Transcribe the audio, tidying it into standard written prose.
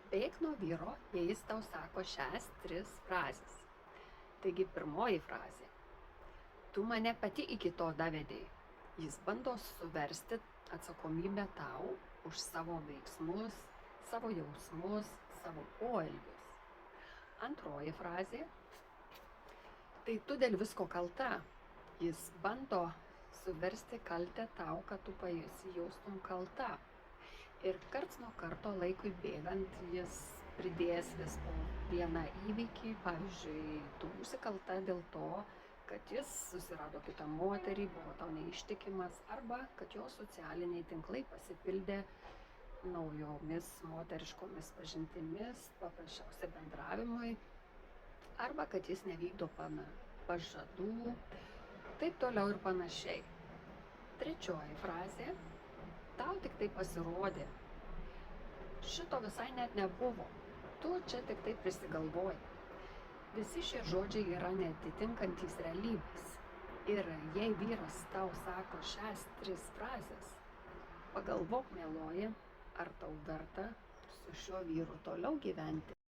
Bėk nuo vyro, jei jis tau sako šias 3 frazes. Taigi pirmoji frazė. Tu mane pati iki to davedei. Jis bando suversti atsakomybę tau už savo veiksmus, savo jausmus, savo poelgius. Antroji frazė. Tai tu dėl visko kalta. Jis bando suversti kaltę tau, kad tu pasijaustum kalta. Ir karts nuo karto laikui bėgant jis pridės vis po vieną įvykį. Pavyzdžiui, tu būsi kalta dėl to, kad jis susirado kitą moterį, buvo tau neištikimas, arba kad jo socialiniai tinklai pasipildė naujomis moteriškomis pažintimis, paprasčiausia bendravimui, arba kad jis nevykdo pažadų, taip toliau ir panašiai. Trečioji frazė. Tau tik tai pasirodė. Šito visai net nebuvo. Tu čia tik tai prisigalvoji. Visi šie žodžiai yra neatitinkantys realybės. Ir jei vyras tau sako šias 3 frazes, pagalvok, mieloji, ar tau verta su šiuo vyru toliau gyventi.